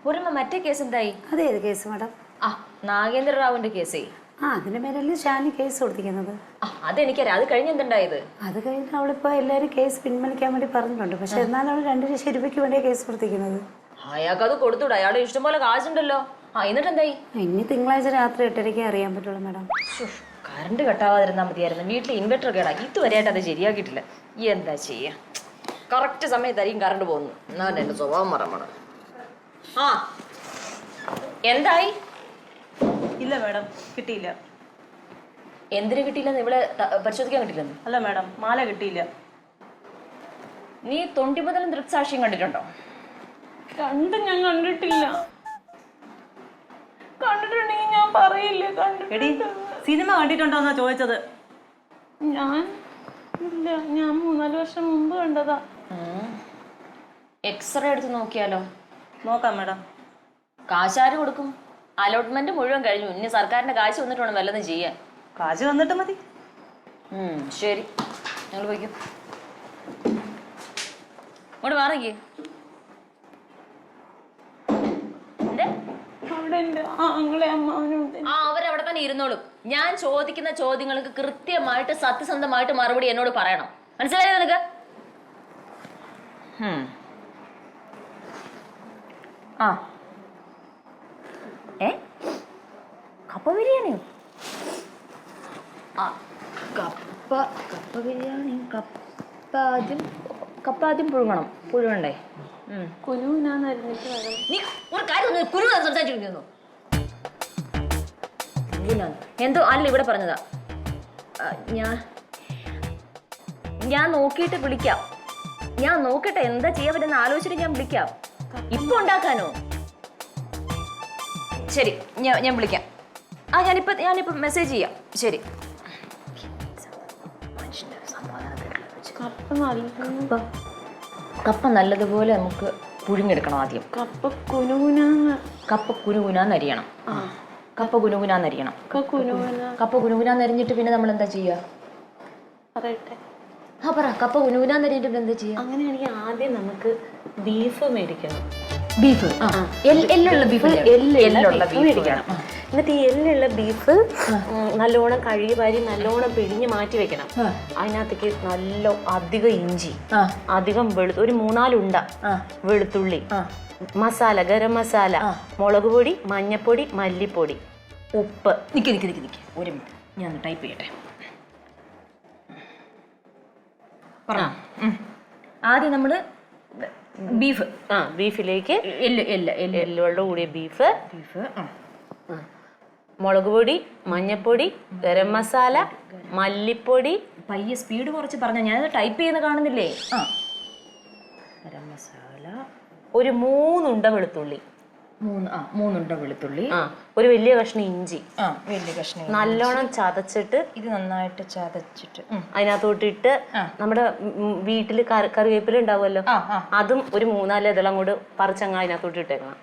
പൂർണിമ മറ്റേ കേസ് എന്തായി? അതേത് കേസ് മാഡം? ആ നാഗേന്ദ്ര റാവുവിന്റെ കേസേ. അതിന്റെ പേരല്ലേ ഷാനി കേസ് കൊടുത്തിരിക്കുന്നത്. അതെനിക്കറിയാം. അത് കഴിഞ്ഞ് എന്തുണ്ടായത്? അത് കഴിഞ്ഞ് അവളിപ്പോ എല്ലാവരും കേസ് പിൻവലിക്കാൻ വേണ്ടി പറഞ്ഞിട്ടുണ്ട്. പക്ഷെ എന്നാലും അവൾ 2 ലക്ഷം രൂപയ്ക്ക് വേണ്ടിയാ കേസ് കൊടുത്തിരിക്കുന്നത്. അയാൾക്ക് അത് കൊടുത്തൂടെ? അയാളുടെ ഇഷ്ടംപോലെ കാശുണ്ടല്ലോ. എന്നിട്ട് എന്തായി? ഇനി തിങ്കളാഴ്ച രാത്രി 8:30 അറിയാൻ പറ്റുള്ളൂ മാഡം. കറണ്ട് കട്ടാവാതിരുന്നാൽ മതിയായിരുന്നു. വീട്ടിൽ ഇൻവെർട്ടർ കേടാ. ഇതുവരെയായിട്ട് അത് ശരിയാക്കിയിട്ടില്ല. എന്താ ചെയ്യാ? കറക്റ്റ് സമയത്തായിരിക്കും കറണ്ട് പോകുന്നു. എന്നാലും എന്റെ സ്വഭാവം മറക്കണം. എന്തായി? ഇല്ല മാഡം, കിട്ടിയില്ല. എന്തിനു കിട്ടിയില്ലെന്ന്? ഇവിടെ പരിശോധിക്കാൻ കിട്ടില്ലെന്ന്? അല്ല മാഡം, മാല കിട്ടിയില്ല. നീ തൊണ്ടിമുതലും ദൃക്സാക്ഷിയും കണ്ടിട്ടുണ്ടോ? രണ്ടും ഞാൻ കണ്ടിട്ടില്ല. കണ്ടിട്ടുണ്ടെങ്കിൽ ഞാൻ പറയില്ല. എടി, സിനിമ കണ്ടിട്ടുണ്ടോന്നാ ചോദിച്ചത്. ഞാൻ 3-4 വർഷം മുമ്പ് കണ്ടതാ. എക്സ്റേ എടുത്ത് നോക്കിയാലോ? നോക്കാം മാഡം. കാശാര് കൊടുക്കും? അലോട്ട്മെന്റ് മുഴുവൻ കഴിഞ്ഞു. ഇനി സർക്കാരിന്റെ കാശ് വന്നിട്ട് വേണം വല്ലതും ചെയ്യാൻ. കാശ് വന്നിട്ട് മതി. ശരി, ഞങ്ങൾ പോയിക്കും. ഇങ്ങോട്ട് മാറിക്കേ. അവരവിടെ തന്നെ ഇരുന്നോളും. ഞാൻ ചോദിക്കുന്ന ചോദ്യങ്ങൾക്ക് കൃത്യമായിട്ട് സത്യസന്ധമായിട്ട് മറുപടി എന്നോട് പറയണം. മനസ്സിലായോ നിനക്ക്? കപ്പ ബിരിയാണിയോ? കപ്പ ബിരിയാണി. കപ്പ ആദ്യം പുഴുങ്ങണ്ടേ? നീ ഒരു കാര്യം സംസാരിച്ചിരിക്കുന്നു. എന്തോ അല്ല, ഇവിടെ പറഞ്ഞതാ. ഞാൻ നോക്കിയിട്ട് വിളിക്കാം. ഞാൻ നോക്കട്ടെ എന്താ ചെയ്യാൻ പറ്റുന്ന ആലോചിച്ചിട്ട് ഞാൻ വിളിക്കാം. ഇപ്പൊ ഉണ്ടാക്കാനോ? ശരി, ഞാൻ വിളിക്കാം. ഞാനിപ്പോ മെസ്സേജ് ചെയ്യാം. ശരി. കപ്പ നല്ലതുപോലെ നമുക്ക് പുഴുങ്ങെടുക്കണം. ആദ്യം കപ്പ കുനുകുനാന്നരിയണം. കപ്പ കുനുകുനാന്നരിഞ്ഞിട്ട് പിന്നെ നമ്മൾ എന്താ ചെയ്യാ? പറ. കപ്പ കുനുകുനാന്നരിഞ്ഞിട്ട് പിന്നെ എന്താ ചെയ്യാ? അങ്ങനെയാണെങ്കിൽ ആദ്യം നമുക്ക് ബീഫ് മേടിക്കണം. ബീഫ് എല്ലുള്ള ബീഫ് മേടിക്കണം. എന്നിട്ട് ഈ എല്ലുള്ള ബീഫ് നല്ലോണം കഴുകി വാരി നല്ലോണം പിഴിഞ്ഞ് മാറ്റി വെക്കണം. അതിനകത്തേക്ക് അധികം ഇഞ്ചി, അധികം ഒരു 3-4 ഉണ്ട വെളുത്തുള്ളി, മസാല, ഗരം മസാല, മുളക് പൊടി, മഞ്ഞപ്പൊടി, മല്ലിപ്പൊടി, ഉപ്പ്. നിക്ക് ഒരു മിനിറ്റ്, ഞാൻ ടൈപ്പ് ചെയ്യട്ടെ. ആദ്യം നമ്മള് ബീഫിലേക്ക് എല്ലോടെ കൂടിയ ബീഫ്, മുളക് പൊടി, മഞ്ഞപ്പൊടി, ഗരം മസാല, മല്ലിപ്പൊടി. പയ്യെ സ്പീഡ് കുറച്ച് പറഞ്ഞ ഞാനത് ടൈപ്പ് ചെയ്യുന്ന കാണുന്നില്ലേ? ഗരം മസാല, ഒരു 3 ഉണ്ട വെളുത്തുള്ളി, 3 ഉണ്ട വെളുത്തുള്ളി, ഒരു വലിയ കഷ്ണം ഇഞ്ചി, വലിയ കഷ്ണം നല്ലോണം ചതച്ചിട്ട്, ഇത് നന്നായിട്ട് ചതച്ചിട്ട് അതിനകത്തോട്ടിട്ട് നമ്മുടെ വീട്ടില് കറിവേപ്പില ഉണ്ടാവുമല്ലോ, അതും ഒരു 3-4 ഇതെല്ലാം കൂടെ പറിച്ചങ്ങ് അതിനകത്തോട്ട് ഇട്ടേക്കണം.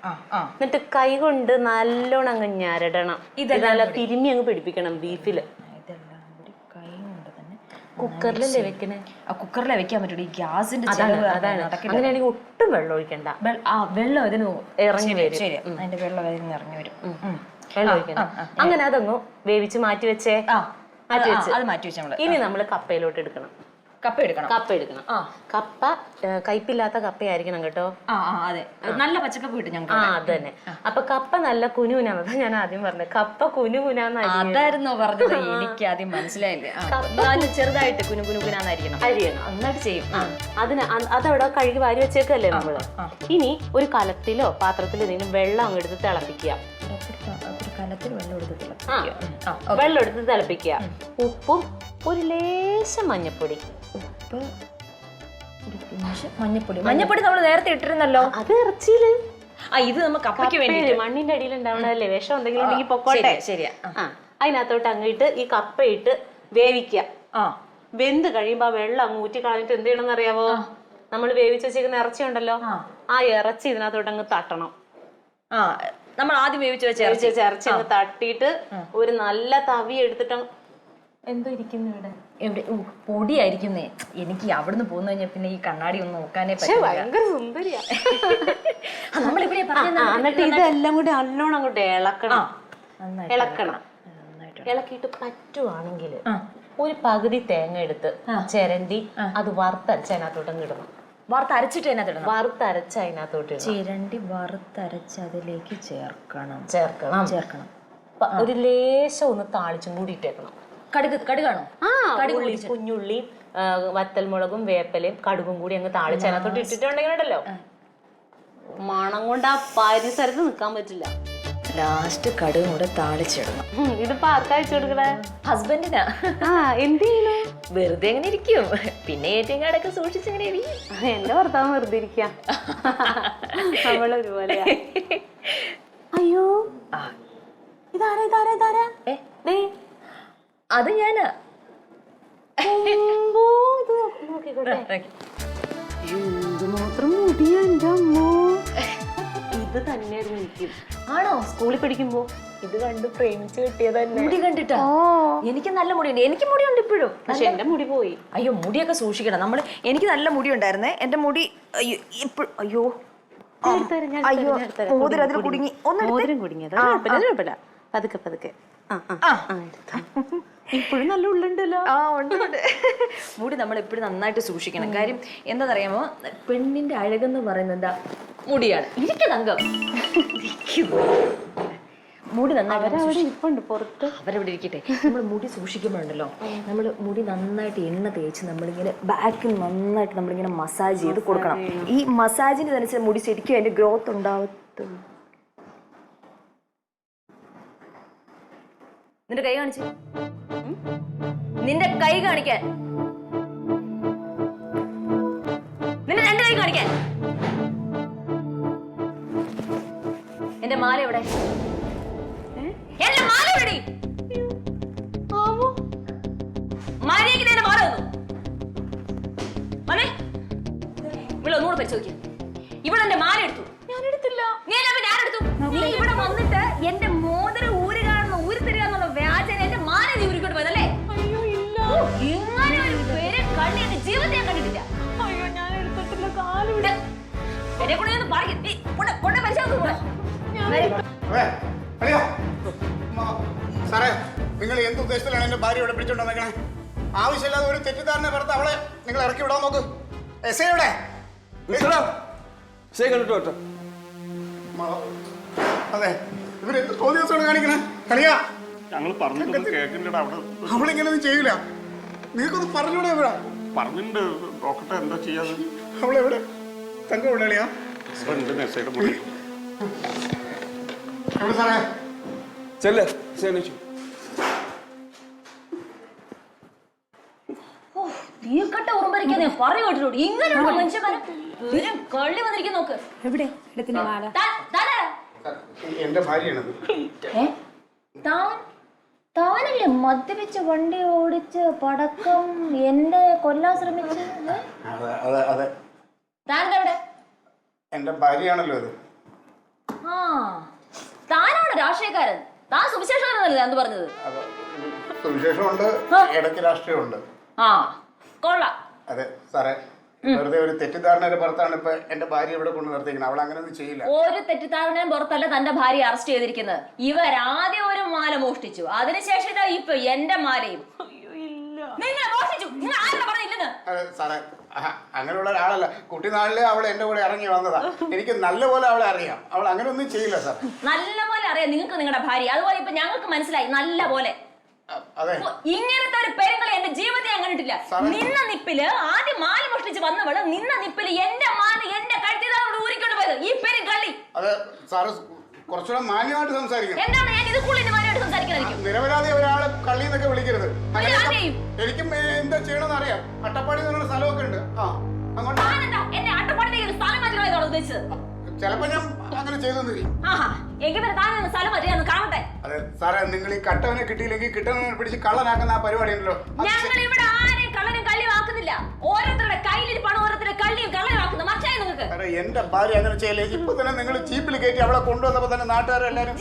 എന്നിട്ട് കൈ കൊണ്ട് നല്ലോണം അങ്ങ് ഞരടണം. ഇതെല്ലാം തിരുമ്മി അങ്ങ് പിടിപ്പിക്കണം ബീഫില്. കുക്കറിലല്ലേ വെക്കണേ? കുക്കറിലെ വെക്കാൻ പറ്റുള്ളൂ. ഈ ഗ്യാസിന്റെ അങ്ങനെയാണെങ്കിൽ ഒട്ടും വെള്ളം ഒഴിക്കണ്ട. വെള്ളം ഇതിന് ഇറങ്ങി വരും. ശരി, അതിന്റെ വെള്ളം ഇതിന് ഇറങ്ങി വരും. വെള്ളം ഒഴിക്കണ്ട. അങ്ങനെ അതങ്ങ് വേവിച്ച് മാറ്റി വെച്ചേ. അത് മാറ്റി വെച്ച നമ്മള്. ഇനി നമ്മള് കപ്പയിലോട്ട് എടുക്കണം. കപ്പ എടുക്കണം. കപ്പ കയ്പില്ലാത്ത കപ്പയായിരിക്കണം കേട്ടോ. അതെ, നല്ല പച്ചക്കപ്പ കിട്ടും ഞങ്ങൾക്ക്. അത് തന്നെ. അപ്പൊ കപ്പ നല്ല കുനുകുനാന്ന് ഞാൻ ആദ്യം പറഞ്ഞത്. കപ്പ കുനുകുനാന്നായിരുന്നോ പറഞ്ഞത്? എനിക്ക് ആദ്യം മനസ്സിലായില്ലേ. ചെറുതായിട്ട് കുനുകുനാന്നായിരിക്കണം. അരിയണം. നന്നായിട്ട് ചെയ്യും. അതവിടെ കഴുകി വാരി വെച്ചേക്കല്ലേ നമ്മള്. ഇനി ഒരു കലത്തിലോ പാത്രത്തിലോ എന്തെങ്കിലും വെള്ളം അങ്ങ് എടുത്ത് തിളപ്പിക്കുക. വെള്ളം എടുത്ത് തിളപ്പിക്കുക. ഉപ്പും ഒരു ലേശം മഞ്ഞപ്പൊടി. മഞ്ഞപ്പൊടി നമ്മൾ നേരത്തെ ഇട്ടിരുന്നല്ലോ. അത് ഇറച്ചിയില്. ഇത് നമുക്ക് കപ്പയ്ക്ക് വേണ്ടി മണ്ണിന്റെ അടിയിൽ ഉണ്ടാവണല്ലേ, വിഷം എന്തെങ്കിലും ഉണ്ടെങ്കിൽ പൊക്കോട്ടെ. ശരിയാ. അതിനകത്തോട്ട് അങ്ങിട്ട് ഈ കപ്പയിട്ട് വേവിക്കുക. വെന്ത് കഴിയുമ്പോ ആ വെള്ളം അങ്ങ് ഊറ്റി കളഞ്ഞിട്ട് എന്ത് ചെയ്യണമെന്ന് അറിയാവോ? നമ്മൾ വേവിച്ച് വെച്ചിരിക്കുന്ന ഇറച്ചി ഉണ്ടല്ലോ, ആ ഇറച്ചി ഇതിനകത്തോട്ട് അങ്ങ് തട്ടണം. നമ്മൾ ആദ്യം വേവിച്ച് വെച്ച ഇറച്ചി അങ്ങ് തട്ടിയിട്ട് ഒരു നല്ല തവി എടുത്തിട്ട്. എന്തോ ഇരിക്കുന്നു ഇവിടെ? പൊടിയായിരിക്കുന്നേ. എനിക്ക് അവിടുന്ന് പോന്നു കഴിഞ്ഞാൽ പിന്നെ ഈ കണ്ണാടി ഒന്നും നോക്കാനേ പറ്റില്ല. ഭയങ്കര സുന്ദരിയാ. നമ്മളിവിടെ എന്നിട്ട് ഇതെല്ലാം കൂടി നല്ലോണം അങ്ങോട്ട് ഇളക്കണം. ഇളക്കിയിട്ട് പറ്റുവാണെങ്കിൽ ഒരു പകുതി തേങ്ങ എടുത്ത് ചിരണ്ടി അത് വറുത്തരച്ച് അതിനകത്തോട്ടങ്ങ് ഇടണം. വറുത്തരച്ചിട്ട് അതിനകത്തിടണം. വറുത്തരച്ച് അതിനകത്തോട്ട് ചിരണ്ടി വറുത്തരച്ച് അതിലേക്ക് ചേർക്കണം. ഒരു ലേശം ഒന്ന് താളിച്ചും കൂടി ഇട്ടേക്കണം. കടുകാണോ? കുഞ്ഞുള്ളി, വത്തൽമുളകും വേപ്പലയും കടുകും കൂടി അങ്ങ് താളിച്ച് അതിനകത്തോട്ട് ഇട്ടിട്ടുണ്ടെങ്കിൽ ഉണ്ടല്ലോ മണം കൊണ്ട് ആ പരിസരത്ത് നിൽക്കാൻ പറ്റില്ല. ലാസ്റ്റ് കടുകും കൂടെ താളിച്ചിടണം. ഇതിപ്പോ ആർക്കാ വെച്ചു കൊടുക്കണേ? ഹസ്ബൻഡിനാ. എന്ത് ചെയ്യണു? വെറുതെ എങ്ങനെ ഇരിക്കും, പിന്നെ ഏറ്റവും കാടൊക്കെ സൂക്ഷിച്ചെങ്ങനെ ഇരിക്കും. എന്റെ ഭർത്താവ് വെറുതെ ഇരിക്കാം, നമ്മളൊരുപോലെ. അയ്യോ ഇതാരാ? അത് ഞാനാ. എന്തുമാത്രം മുടിയാ എന്റെ അമ്മോ. ഇത് തന്നെയായിരുന്നു എനിക്കും. ആണോ? സ്കൂളിൽ പഠിക്കുമ്പോ ഇത് കണ്ട് പ്രേമിച്ച് കിട്ടിയതന്നെ. മുടി കണ്ടിട്ടാ? എനിക്ക് നല്ല മുടിയുണ്ട്, എനിക്ക് മുടിയുണ്ട് ഇപ്പോഴും. പക്ഷെ എന്റെ മുടി പോയി. അയ്യോ, മുടിയൊക്കെ സൂക്ഷിക്കണം നമ്മള്. എനിക്ക് നല്ല മുടി ഉണ്ടായിരുന്നേ, എന്റെ മുടി ഇപ്പോഴും. അയ്യോ മോതിരം അതിൽ കുടുങ്ങി. മോതിരം കുടുങ്ങിയത് കുഴപ്പമില്ല, പതുക്കെ. ഇപ്പോഴും നല്ല ഉള്ളുണ്ടല്ലോ. ഉണ്ട്. മുടി നമ്മൾ എപ്പോഴും നന്നായിട്ട് സൂക്ഷിക്കണം. കാര്യം എന്താണെന്നറിയാമോ, പെണ്ണിന്റെ അഴകെന്ന് പറയുന്നത് എന്താ? മുടിയാണ്. ഇരിക്കതങ്കം മുടി നന്നായിട്ട് പുറത്ത് അവരവിടെ ഇരിക്കട്ടെ. നമ്മൾ മുടി സൂക്ഷിക്കുമ്പോഴുണ്ടല്ലോ, നമ്മൾ മുടി നന്നായിട്ട് എണ്ണ തേച്ച് നമ്മളിങ്ങനെ ബാക്കിൽ നന്നായിട്ട് നമ്മളിങ്ങനെ മസാജ് ചെയ്ത് കൊടുക്കണം. ഈ മസാജിന് അനുസരിച്ച് മുടി ശരിക്കും അതിന്റെ ഗ്രോത്ത് ഉണ്ടാവത്തുള്ളൂ. നിന്റെ കൈ കാണിച്ചു, നിന്റെ കൈ കാണിക്കാൻ, നിന്റെ രണ്ട് കൈ കാണിക്കാൻ. എന്റെ മാല എവിടെ? എന്റെ മാല എവിടെ? മാലയ്ക്ക് എന്റെ മാല വന്നു. ഇവിടെ ഒന്നുകൂടെ പരിശോധിക്കും. ഇവിടെ എന്റെ മാല എടുത്തു. ഞാൻ എടുത്തില്ല. ഞാൻ എടുത്തു. നീ ഇവിടെ വന്നിട്ട് എന്റെ മോതിരം ഊരുകാണെന്ന് ഊരിത്തരികയെന്നുള്ള വ്യാജന എന്റെ മാല നീ ഊരിക്കൊണ്ട് പോയതല്ലേ? ഇങ്ങനെ ഒരു പേര് കണ്ണി എന്റെ ജീവിതത്തെ ഞാൻ കണ്ടിട്ടില്ല. അയ്യോ ഞാൻ എടുത്തിട്ടില്ല, കാലുണ്ട്. എന്നെ കൂടെ ഒന്ന് പറയും. പരിശോധിക്കും. സാറേ, നിങ്ങൾ എന്ത് ഉദ്ദേശത്തിലാണ് എന്റെ ഭാര്യ ഇവിടെ പിടിച്ചോണ്ട് വന്നേക്കണേ? ആവശ്യമില്ലാതെ ഒരു തെറ്റിദ്ധാരണ പുറത്ത് അവളെ നിങ്ങൾ ഇറക്കി വിടാൻ നോക്ക്. എസ് ഐയുടെ അതെ, ഇവരെന്ത് തോന്നിയോടെ കാണിക്കണേ? കളിയാ, ഞങ്ങൾ പറഞ്ഞിട്ടൊന്നും കേൾക്കില്ലടാ. അവിടെ അവളിങ്ങനെയൊന്നും ചെയ്യൂല. നിങ്ങൾക്കൊന്ന് പറഞ്ഞൂടെ? എവിടെ പറഞ്ഞിട്ടുണ്ട്, നോക്കട്ടെ എന്താ ചെയ്യാതെ. അവളെവിടെ? തങ്കം എവിടെ? കളിയാ ഉണ്ട് മെസ്സേജ് മുടി. എവിടെ സാറേ? തീർക്കട്ട ഉറുമ്പരിക്കാ പറഞ്ഞു കേട്ടിട്ടുണ്ട്. ഇങ്ങനെയുള്ള മനുഷ്യന്മാരെ കള്ളി വന്നിരിക്കും. നോക്ക് എവിടെ എടുത്തിന്റെ മാല? എന്റെ ഭാര്യയാണത്. താനല്ലേ മദ്യപിച്ച് വണ്ടി ഓടിച്ച് പടക്കം എന്നെ കൊല്ലാൻ ശ്രമിച്ചു? അതെ, താനെവിടെ? എന്റെ ഭാര്യയാണല്ലോ അത്. ആ, താനാണ് രാഷ്ട്രീയക്കാരൻ. താൻ സുവിശേഷക്കാരനല്ലേ എന്ന് പറഞ്ഞത്? സുവിശേഷമുണ്ട്, ഇടയ്ക്ക് രാഷ്ട്രീയമുണ്ട്. ആ, കൊള്ളാം. അതെ സാറേ, വെറുതെ ഒരു തെറ്റിദ്ധാരണയുടെ പുറത്താണ് ഇപ്പൊ എന്റെ ഭാര്യ ഇവിടെ കൊണ്ട് നിർത്തിക്കുന്നത്. അവൾ അങ്ങനെയൊന്നും ചെയ്യില്ല. ഒരു തെറ്റിദ്ധാരണയും പുറത്തല്ല തന്റെ ഭാര്യ അറസ്റ്റ് ചെയ്തിരിക്കുന്നത്. ഇവരാദ്യം ഒരു മാല മോഷ്ടിച്ചു, അതിനുശേഷം ഇതാ ഇപ്പൊ എന്റെ മാലയും. നിങ്ങൾ മോഷ്ടിച്ചു, നിങ്ങൾ ആരും പറഞ്ഞില്ലെന്ന്. അതെ സാറേ, അങ്ങനെയുള്ള ഒരാളല്ല. കുട്ടിനാളിലെ അവൾ എന്റെ കൂടെ ഇറങ്ങി വന്നതാ. എനിക്ക് നല്ലപോലെ അവളെ അറിയാം. അവൾ അങ്ങനെയൊന്നും ചെയ്യില്ല സാർ. നല്ല പോലെ അറിയാം നിങ്ങൾക്ക് നിങ്ങളുടെ ഭാര്യ. അതുപോലെ ഇപ്പൊ ഞങ്ങൾക്ക് മനസ്സിലായി നല്ല പോലെ. ഇങ്ങനത്തെ ഒരു പെരുങ്ങളെ എന്റെ ജീവിതത്തെ ഞാൻ കണ്ടിട്ടില്ല. നിന്ന നിപ്പില് ആദ്യം മാല മോഷ്ടിച്ച് വന്നവള് നിന്ന നിപ്പില് എന്റെ മാല എന്റെ കഴുത്തിനോട് ഊരിക്കൊണ്ട് പോയത് ഈ പെരും കള്ളി. അതെ സാറ് കുറച്ചുകൂടെ മാന്യമായിട്ട് സംസാരിക്കും. എന്താണ് ഞാൻ ഇത് കൂടുതൽ മാന്യമായിട്ട് സംസാരിക്കുന്നത്? നിരപരാധി ഒരാളെ കള്ളി എന്നൊക്കെ വിളിക്കരുത്. എനിക്കും എന്താ ചെയ്യണമെന്ന് അറിയാം. അട്ടപ്പാടി എന്ന് പറയുന്ന സ്ഥലമൊക്കെ ഉണ്ട്. അങ്ങോട്ട് എന്നെ അട്ടപ്പാടിന്റെ ഒരു സ്ഥലം മാറ്റിയതാണ് ഉദ്ദേശിച്ചത്. ചിലപ്പോ ഞാൻ അങ്ങനെ ചെയ്തു. അതെ സാറേ, നിങ്ങൾ ഈ കട്ടവനെ കിട്ടിയില്ലെങ്കിൽ കിട്ടവനെ പിടിച്ച് കള്ളനാക്കുന്ന ആ പരിപാടി ഉണ്ടല്ലോ. ഞങ്ങൾ ഇവിടെ ആരെയും കള്ളനും കള്ളിയാക്കുന്നില്ല. ഓരോരുത്തരുടെ കയ്യിൽ പണം ഓരോരുത്തരുടെ കള്ളിയും കള്ളനാക്കുന്നു. മനസ്സിലായി നിങ്ങൾക്ക്? എന്റെ ഭാര്യ അങ്ങനെ ചെയ്യല്ലേ. ഇപ്പൊ തന്നെ നിങ്ങൾ ജീപ്പിൽ കയറ്റി അവളെ കൊണ്ടുവന്നപ്പോ തന്നെ നാട്ടുകാരെല്ലാരും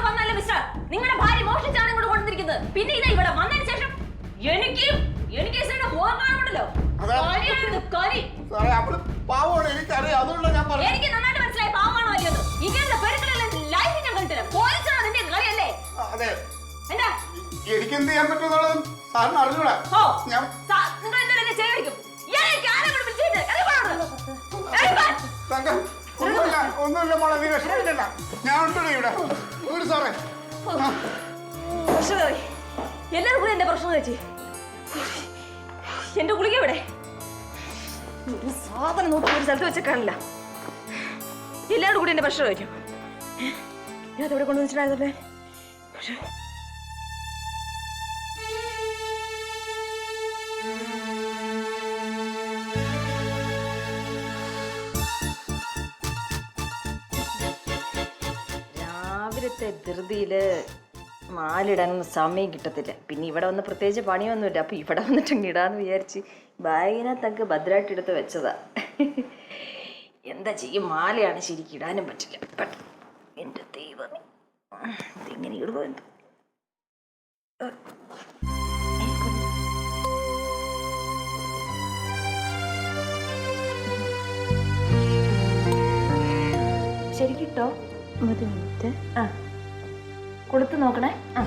വന്നല്ലേ മിസ്റ്റർ? നിങ്ങളുടെ ഭാര്യ മോഷ്ടിച്ചാണ് ഇങ്ങോട്ട് കൊണ്ടുവന്നിരിക്കുന്നത്. പിന്നെ ഇതാ ഇവിടെ വന്നതിന് ശേഷം എനിക്ക് മുഖം കാണുമല്ലോ. സാറേ, അവള് പാവമാണ്, എനിക്കറിയാം. അതുകൊണ്ടാണ് ഞാൻ പറഞ്ഞത്. എനിക്ക് നന്നായിട്ട് മനസ്സിലായി പാവമാണോ അല്ലയോ. എന്ത് ചെയ്യാൻ പറ്റുമെന്നുള്ളത് സാറിന് അറിഞ്ഞൂടാ. ഓ, ഞാൻ നിങ്ങൾ എന്തായാലും എന്നെ ചെയ്യിക്കും. ഇയാളെ എനിക്ക് ആരെ കൊണ്ട് വിളിച്ചിട്ട്? ഇറങ്ങി പോടാ അവിടുന്ന്. ഇറങ്ങി പോ. തങ്കം, ഒന്നുമില്ല മോളെ, നീ വിഷമിക്കണ്ട. ഞാൻ ഉണ്ടല്ലോ ഇവിടെ. ഒരു സാറേ പ്രശ്നം കയറി. എല്ലാവരും കൂടി എന്റെ പ്രശ്നം വെച്ച് എന്റെ ഗുളിക ഇവിടെ ഒരു സാധനം നോക്കി ഒരു സ്ഥലത്ത് വെച്ചേക്കാണില്ല. എല്ലാവരും കൂടി എന്റെ പ്രശ്നം കഴിക്കും. ഞാൻ എവിടെ കൊണ്ടുവച്ചിട്ടുണ്ടായിരുന്നല്ലേ. രാവിലത്തെ ധൃതിയില് മാലിടാനൊന്നും സമയം കിട്ടത്തില്ല. പിന്നെ ഇവിടെ വന്ന് പ്രത്യേകിച്ച് പണിയൊന്നുമില്ല. അപ്പൊ ഇവിടെ വന്നിട്ട് ഇടാന്ന് വിചാരിച്ച് ബാഗിനകത്തൊക്കെ ഭദ്രമായിട്ട് എടുത്ത് വെച്ചതാ. എന്താ ചെയ്യും, മാലയാണ് ശരിക്കും ഇടാനും പറ്റില്ല. എന്റെ ദൈവമേ, ഇതെങ്ങനെ ഇടുവോ എന്തോ. ശരിക്കിട്ടോ ഒരു മിനിറ്റ്. ആ, കൊടുത്ത് നോക്കണേ. ആ,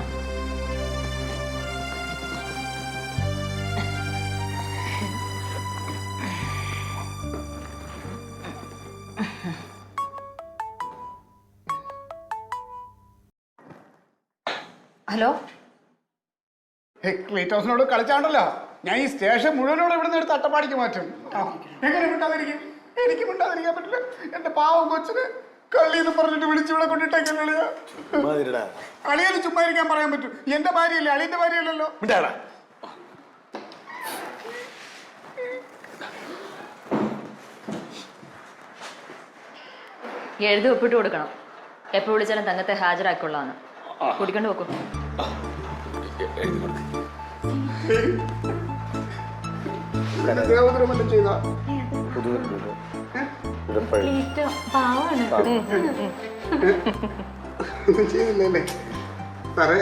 ഹലോ. ക്ലീറ്റ് ഹൗസിനോട് കളിച്ചാണ്ടല്ലോ ഞാൻ ഈ സ്റ്റേഷൻ മുഴുവനോട് ഇവിടെ നിന്ന് എടുത്ത് അട്ടപ്പാടിക്ക് മാറ്റും. എങ്ങനെ മിണ്ടാതിരിക്കും? എനിക്ക് മിണ്ടാതിരിക്കാൻ പറ്റില്ല. എന്റെ പാവം കൊച്ചിന് കള്ളിന്ന് പറഞ്ഞിട്ട് വിളിച്ചിവിടെ കൊണ്ടിട്ടേക്കാൻ അളിയന് ചുമ്മാ ഇരിക്കാൻ പറയാൻ പറ്റും. എന്റെ ഭാര്യയല്ലേ, അളിയന്റെ ഭാര്യയല്ലല്ലോ. എഴുതി ഒപ്പിട്ട് കൊടുക്കണം. എപ്പോൾ വിളിച്ചാലും തങ്കത്തെ ഹാജരാക്കുള്ളതാണ്. കുടിക്കൊണ്ട് വെക്കും. ചെയ്താ ചെയ്തില്ലല്ലേ സാറേ?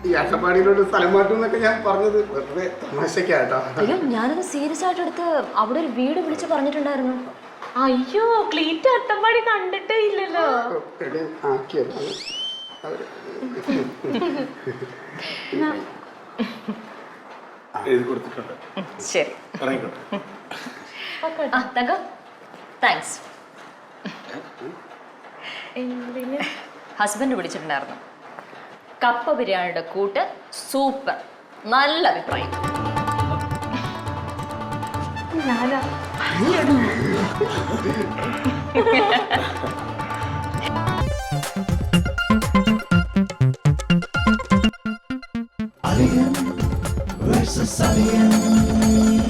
ഈ അട്ടപ്പാടിയിലോട്ട് സ്ഥലം മാറ്റും എന്നൊക്കെ ഞാൻ പറഞ്ഞത് വെറുതെ തമാശക്കാട്ടോ. അയ്യോ, ഞാനത് സീരിയസ് ആയിട്ട് എടുത്ത് അവിടെ ഒരു വീട് വിളിച്ച് പറഞ്ഞിട്ടുണ്ടായിരുന്നു. അയ്യോ, ക്ലീറ്റ് അട്ടപ്പാടി കണ്ടിട്ടേ ഇല്ലല്ലോ. എഴുതി കൊടുത്തിട്ടുണ്ട്. ശരി, ആ തങ്കം, താങ്ക്സ്. ഹസ്ബൻഡ് വിളിച്ചിട്ടുണ്ടായിരുന്നു. കപ്പ ബിരിയാണിയുടെ കൂട്ട് സൂപ്പർ, നല്ല അഭിപ്രായം. Alien versus Alien.